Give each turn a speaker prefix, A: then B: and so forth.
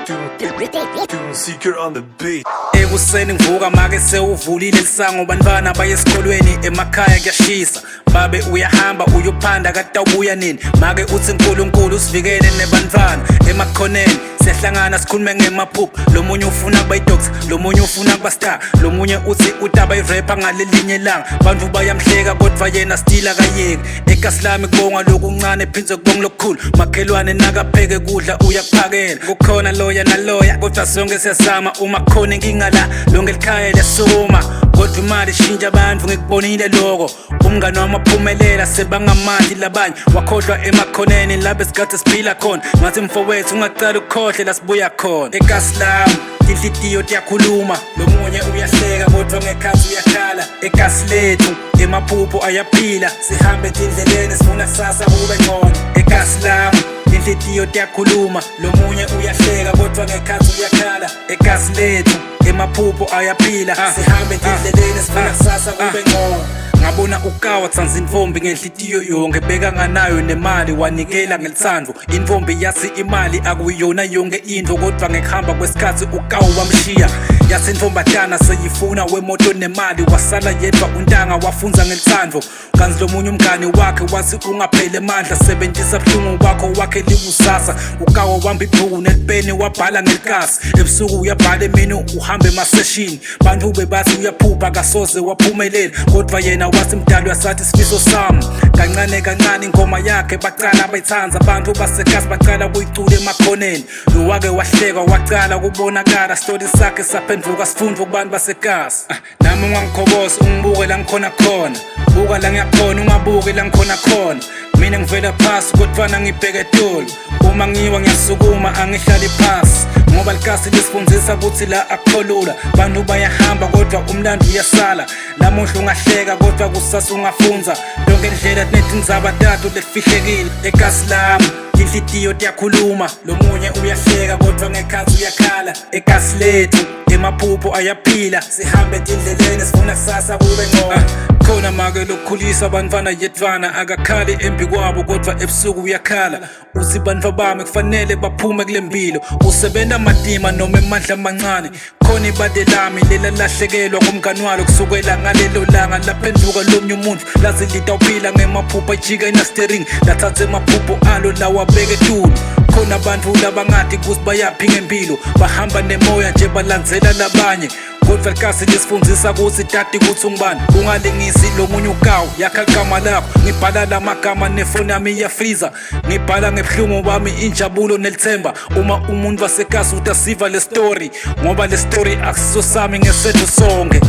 A: Doing secret on the beat.
B: Ekuseni ngivuka make sewuvulile lisango bantwana baye esikolweni emakhaya kuyashisa babe uyahamba uyophanda kade ubuya nini make uthi uNkulunkulu usivikele nebantwana emakhoneni siyahlangana sikhulume ngemaphupho lomunye ufuna kuba idoctor lomunye ufuna kuba star lomunye uthi utaba irapper ngalelinye ilanga bantu bayamhleka kodwa yena still akayeki ekasilami kubonga lokuncane phinze kubonga lokukhulu makhelwane nakapheke kudla uyakuphakela kukhona loya naloya kodwa sonke siyazama uma khona inkinga la lonke likhaya lesoma kodwa imali ishintsha abantu ngikubonile lokho umngane wami aphumelela sebangamandi labanye wakhohlwa emakhoneni lapho esikade siphila khona ngathi mfowethu ungaqala ukukhohle la sibuya khona ekasilamu inhliziyo iyakhuluma lomunye uyahleka kodwa ngekhathi uyakhala ekasi lethu emaphupho ayaphila sihambe endleleni sifuna sasa kube ngcono ekasilamu inhliziyo iyakhuluma lomunye uyahleka kodwa ngekhathi uyakhala ekasi lethu emaphupho ayaphila sihambe endleleni sifuna sasa kube ngcono ngabona ukawa tsanza intombi ngenhlitiyo yonke beka nganayo nemali wanikela ngelitsandvo intombi yathi imali akuyona yonke into kodwa ngekuhamba kwesikhathi ukawa wamshiya yathi intombatana seyifuna wemoto nemali wasala yedwa untanga wafunza ngelitsandvo kanzi lomunye umngane wakhe wathi ungaphele amandla sebenzisa buhlungu bakho wakhe likusasa ukawa wamba ibhuku nelipeni wabhala ngelikasi ebusuku uyabhala emini uhambe emaseshini bantu bebathi uyaphupha kasoze waphumelela kodwa yena wathi mdali wasathi isifiso sami kancane kancane ingoma yakhe baqala bayithanza abantu basekasi baqala kuyicula emakhoneni lo wake wahleka waqala kubonakala story sakhe saphenduka sifundwa kubantu basekasi nami ungangikhoboza ungibuke la ngikhona khona buka la ngiyakhona ungabuke la ngikhona khona mina ngivela phasi kodwa ngibheke etolo uma ngiwa ngiyasukuma angihlali phasi ngoba likasi lisifundisa ukuthi la akukholula bantu bayahamba kodwa umlando uyasala namuhla ungahleka kodwa kusasa ungafunza lonke indlela netindzaba tatu lefihlekile ekasi lami inhliziyo iyakhuluma lomunye uyahleka kodwa ngekhathi uyakhala ekasi lethu emaphupho ayaphila sihambe endleleni sifuna kusasa kube ngcono khona make lokukhulisa abantwana yedvana akakhali embi kwabo kodwa ebusuku uyakhala uthi bantwa bami kufanele baphume kule mpilo usebenta matima noma emandla amancane khona ibade lami lela lahlekelwa ngumngane walo kusukela ngalelo langa laphenduka lomnye umuntu lazi litawuphila ngemaphupho ajika inastering lathatha emaphupho alo lawabeke etulu khona abantu labangadi kuthi bayaphi ngempilo bahamba nemoya nje balandzela labanye kodwa likasi lisifundisa ukuthi tati kuthi ungibani ungalingisi lomunye ukawu yakha igama lakho ngibhala lamagama nefoni yami iyafriza ngibhala ngebuhlungu bami injabulo nelithemba uma umuntu wasekasi utasiva le story ngoba le story akusiso sami ngesethu sonke